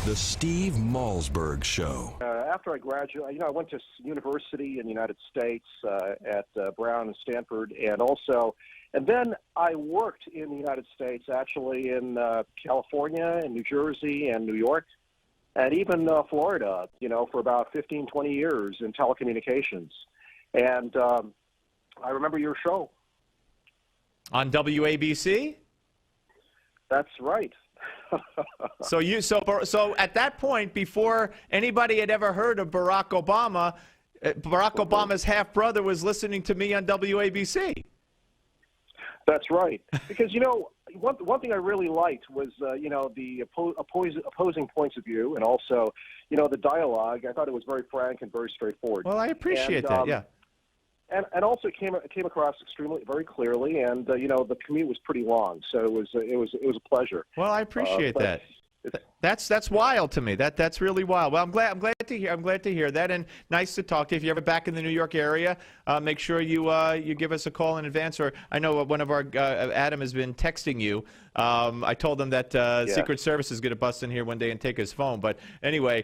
The Steve Malzberg Show. After I graduated, I went to university in the United States at Brown and Stanford, and then I worked in the United States, actually in California and New Jersey and New York, and even Florida, for about 15, 20 years in telecommunications. And I remember your show. On WABC? That's right. So at that point, before anybody had ever heard of Barack Obama, Barack Obama's half-brother was listening to me on WABC. That's right. Because, one thing I really liked was, the opposing points of view, and also, the dialogue. I thought it was very frank and very straightforward. Well, I appreciate that, yeah. And also came across very clearly, and the commute was pretty long, so it was a pleasure. Well, I appreciate that. That's wild to me. That's really wild. Well, I'm glad to hear that, and nice to talk to you. If you're ever back in the New York area, make sure you give us a call in advance. Or I know one of our Adam has been texting you. I told him that Secret Service is going to bust in here one day and take his phone. But anyway,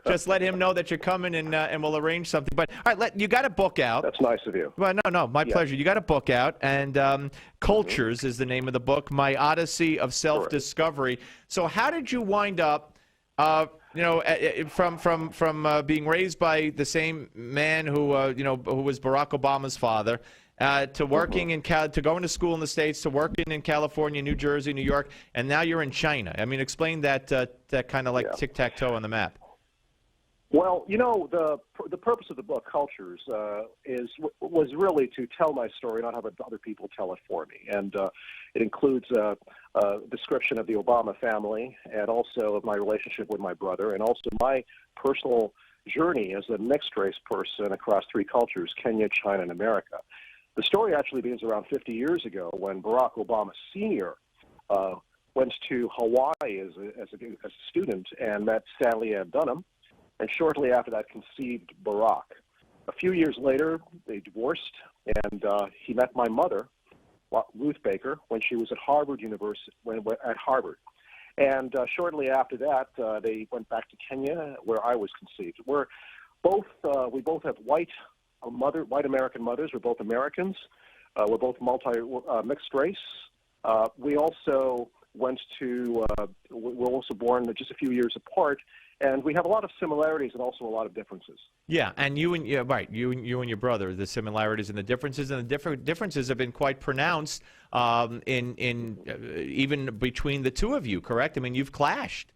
just let him know that you're coming, and we'll arrange something. But all right, you got a book out. That's nice of you. Well, no, my pleasure. You got a book out, and Cultures is the name of the book. My Odyssey of Self-Discovery. So how did you wind up, from being raised by the same man who was Barack Obama's father, to working to going to school in the States, to working in California, New Jersey, New York, and now you're in China? I mean, explain that kind of like tic-tac-toe on the map. Well, the purpose of the book, Cultures, was really to tell my story, not have other people tell it for me. And it includes a description of the Obama family, and also of my relationship with my brother, and also my personal journey as a mixed-race person across three cultures: Kenya, China, and America. The story actually begins around 50 years ago when Barack Obama Sr. Went to Hawaii as a student and met Stanley Ann Dunham, and shortly after that conceived Barack. A few years later, they divorced, and he met my mother, Ruth Baker, when she was at Harvard University. And shortly after that, they went back to Kenya, where I was conceived. We both have white American mothers. We're both Americans. We're both mixed race. We also we're also born just a few years apart. And we have a lot of similarities and also a lot of differences. Yeah, and you and your brother, the similarities and the differences have been quite pronounced even between the two of you, correct? I mean, you've clashed.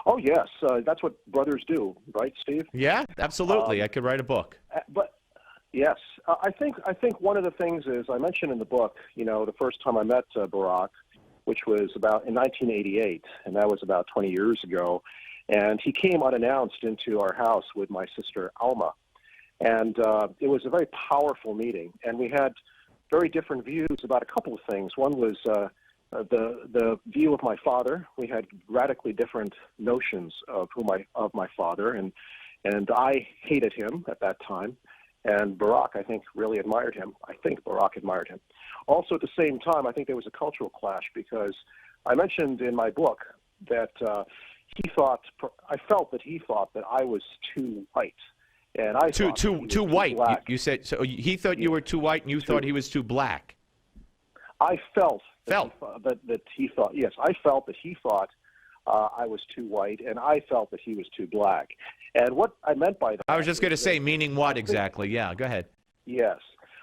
Oh yes, that's what brothers do, right, Steve? Yeah, absolutely. I could write a book. But yes, I think one of the things is, I mentioned in the book, the first time I met Barack, which was in 1988, and that was about 20 years ago. And he came unannounced into our house with my sister, Alma. And it was a very powerful meeting. And we had very different views about a couple of things. One was the view of my father. We had radically different notions of my father. And I hated him at that time. And Barack, I think, really admired him. I think Barack admired him. Also, at the same time, I think there was a cultural clash, because I mentioned in my book that I felt that he thought that I was too white, and I thought too white. Black. You said so. He thought you were too white, and you thought he was too black. I felt that he thought. Yes, I felt that he thought I was too white, and I felt that he was too black. And what I meant by that, I was just going to say, meaning what exactly? Yeah, go ahead. Yes.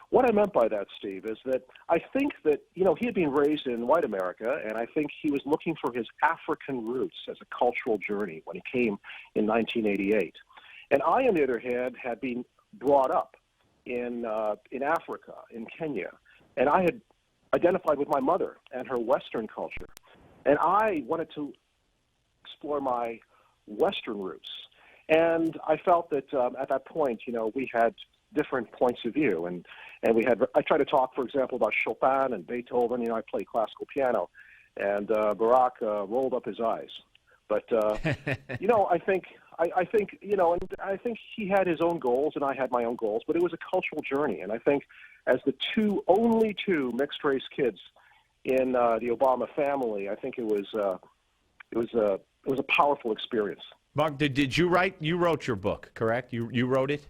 What I meant by that, Steve, is that I think that, he had been raised in white America, and I think he was looking for his African roots as a cultural journey when he came in 1988. And I, on the other hand, had been brought up in Africa, in Kenya, and I had identified with my mother and her Western culture. And I wanted to explore my Western roots. And I felt that at that point, we had different points of view, and I tried to talk, for example, about Chopin and Beethoven. I play classical piano, and Barack rolled up his eyes. But I think he had his own goals, and I had my own goals. But it was a cultural journey, and I think as the only two mixed race kids in the Obama family, I think it was a powerful experience. Mark, did you write? You wrote your book, correct? You wrote it?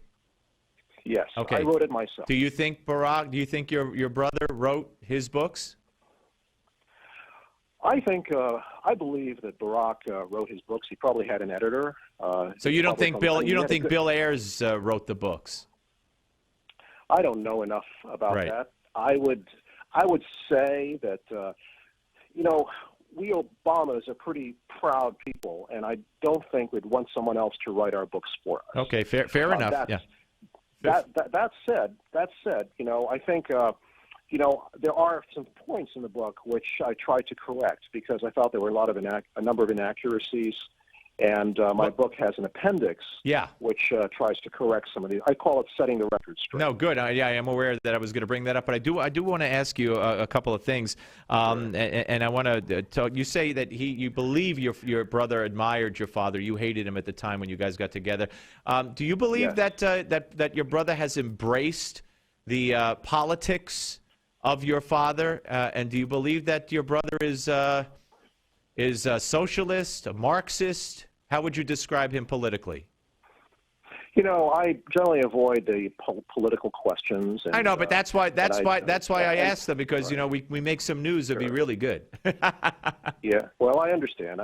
Yes. Okay. I wrote it myself. Do you think your brother wrote his books? I believe that Barack wrote his books. He probably had an editor. So you don't think Bill Ayers wrote the books? I don't know enough about that. I would say that we Obamas are pretty proud people, and I don't think we'd want someone else to write our books for us. Okay, fair enough. That said, I think there are some points in the book which I tried to correct because I thought there were a number of inaccuracies. And my book has an appendix, which tries to correct some of these. I call it setting the record straight. No, good. I am aware that I was going to bring that up, but I do want to ask you a couple of things. And I want to talk. You say that you believe your brother admired your father. You hated him at the time when you guys got together. Do you believe that your brother has embraced the politics of your father? And do you believe that your brother is a socialist, a Marxist? How would you describe him politically? I generally avoid the political questions. And, I know, but that's why I asked them because we make some news that'd be really good. Yeah, well, I understand.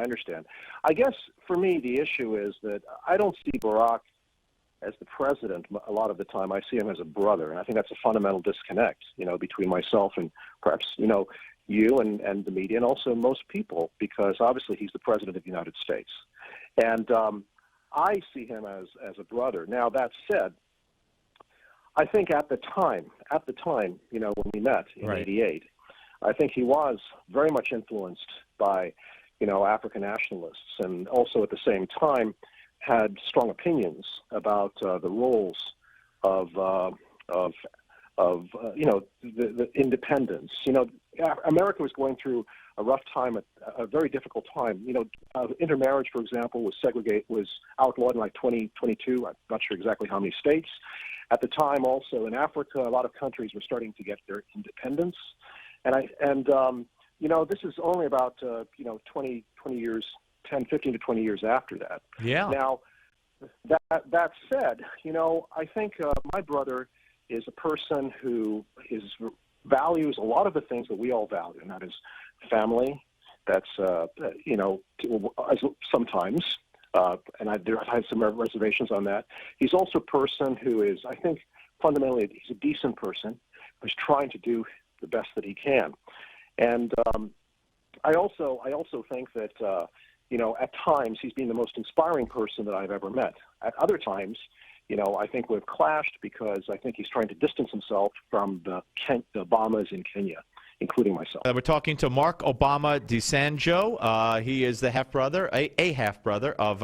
I guess for me the issue is that I don't see Barack as the president a lot of the time. I see him as a brother, and I think that's a fundamental disconnect, between myself and perhaps you and the media, and also most people, because obviously he's the president of the United States. And I see him as a brother. Now, that said, I think at the time, when we met in '88, I think he was very much influenced by, African nationalists, and also at the same time had strong opinions about the roles of the independence. America was going through a rough time, a very difficult time. Intermarriage, for example, was outlawed in like 2022. I'm not sure exactly how many states. At the time, also in Africa, a lot of countries were starting to get their independence. This is only about 20 years, 15 to 20 years after that. Yeah. Now, that said, I think my brother is a person who values a lot of the things that we all value, and that is family. That's sometimes, and I had some reservations on that. He's also a person who is, I think, fundamentally, he's a decent person who's trying to do the best that he can. And I also think that at times he's been the most inspiring person that I've ever met. At other times, I think we've clashed because I think he's trying to distance himself from the Obamas in Kenya, including myself. We're talking to Mark Obama Ndesandjo. He is the half-brother, a half-brother of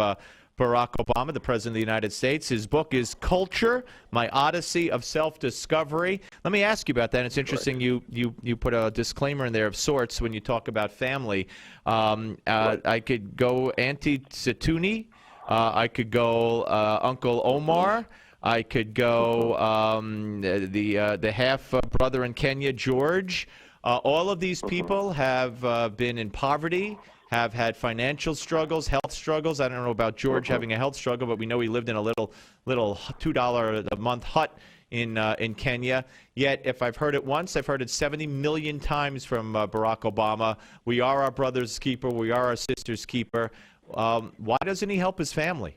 Barack Obama, the President of the United States. His book is Culture, My Odyssey of Self-Discovery. Let me ask you about that. It's interesting you put a disclaimer in there of sorts when you talk about family. I could go Auntie Situni. I could go Uncle Omar. I could go the half-brother in Kenya, George. All of these people have been in poverty, have had financial struggles, health struggles. I don't know about George having a health struggle, but we know he lived in a little $2 a month hut in Kenya. Yet, if I've heard it once, I've heard it 70 million times from Barack Obama. We are our brother's keeper. We are our sister's keeper. Why doesn't he help his family?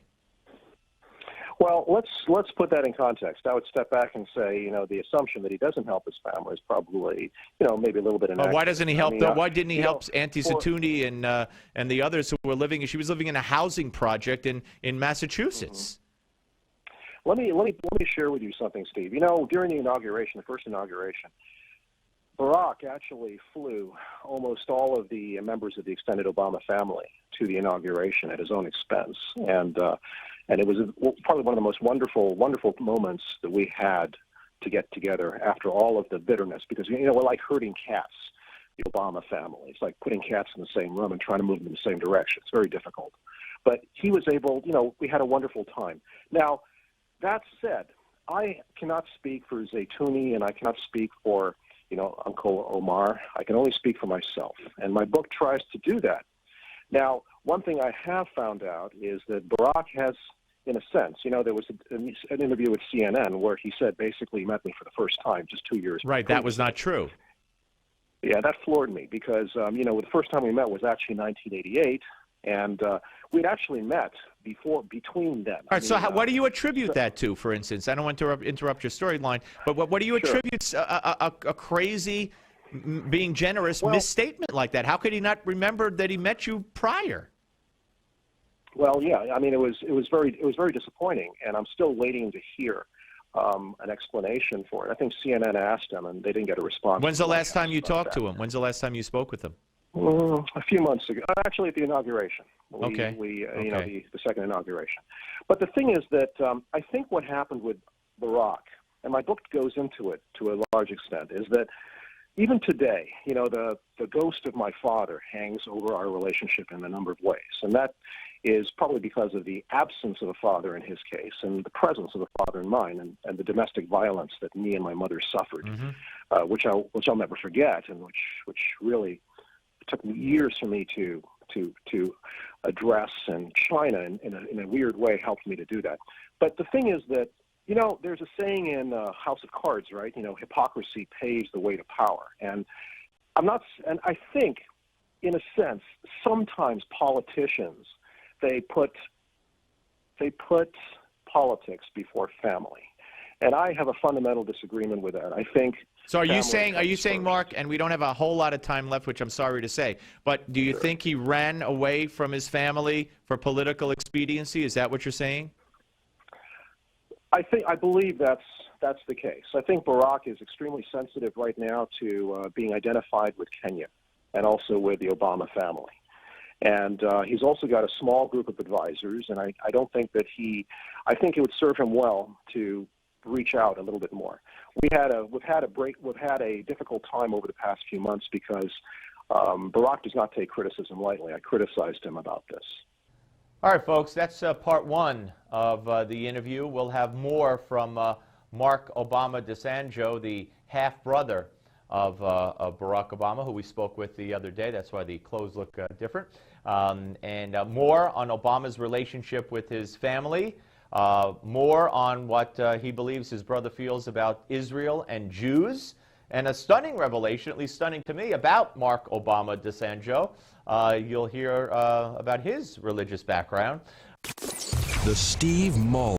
Well, let's put that in context. I would step back and say, the assumption that he doesn't help his family is probably, maybe a little bit inaccurate. Why doesn't he help? Why didn't he help Auntie Situni and the others who were living? She was living in a housing project in Massachusetts. Let me share with you something, Steve. During the first inauguration, Barack actually flew almost all of the members of the extended Obama family to the inauguration at his own expense, and it was probably one of the most wonderful moments that we had to get together after all of the bitterness, because we're like herding cats, the Obama family. It's like putting cats in the same room and trying to move them in the same direction. It's very difficult, but he was able. We had a wonderful time. Now, that said, I cannot speak for Zaytouni, and I cannot speak for Uncle Omar. I can only speak for myself, and my book tries to do that. Now, one thing I have found out is that Barack has, in a sense, there was an interview with CNN where he said basically he met me for the first time just 2 years. Right, that was not true. Yeah, that floored me because, the first time we met was actually in 1988, and we'd actually met between then. All right, so what do you attribute that to, for instance? I don't want to interrupt your storyline, but what do you attribute a crazy, being generous, misstatement like that? How could he not remember that he met you prior? Well, yeah, I mean, it was very disappointing, and I'm still waiting to hear an explanation for it. I think CNN asked him, and they didn't get a response. When's the last time you talked to him? When's the last time you spoke with him? A few months ago, actually at the inauguration. The second inauguration. But the thing is that I think what happened with Barack, and my book goes into it to a large extent, is that even today, the ghost of my father hangs over our relationship in a number of ways, and that is probably because of the absence of a father in his case and the presence of a father in mine, and the domestic violence that me and my mother suffered, which I'll never forget, and which really took years for me to address, and China in a weird way helped me to do that. But the thing is that there's a saying in House of Cards, right? Hypocrisy paves the way to power, and I think, in a sense, sometimes politicians they put politics before family, and I have a fundamental disagreement with that. I think. So are you saying, Mark, and we don't have a whole lot of time left, which I'm sorry to say, but do you think he ran away from his family for political expediency? Is that what you're saying? I believe that's the case. I think Barack is extremely sensitive right now to being identified with Kenya and also with the Obama family. And he's also got a small group of advisors, and I don't think that I think it would serve him well to reach out a little bit more. We've had a difficult time over the past few months because Barack does not take criticism lightly. I criticized him about this. All right, folks, that's part one of the interview. We'll have more from Mark Obama Ndesandjo, the half-brother of Barack Obama, who we spoke with the other day. That's why the clothes look different. And more on Obama's relationship with his family, more on what he believes his brother feels about Israel and Jews, and a stunning revelation, at least stunning to me, about Mark Obama Ndesandjo. You'll hear about his religious background. The Steve Malzberg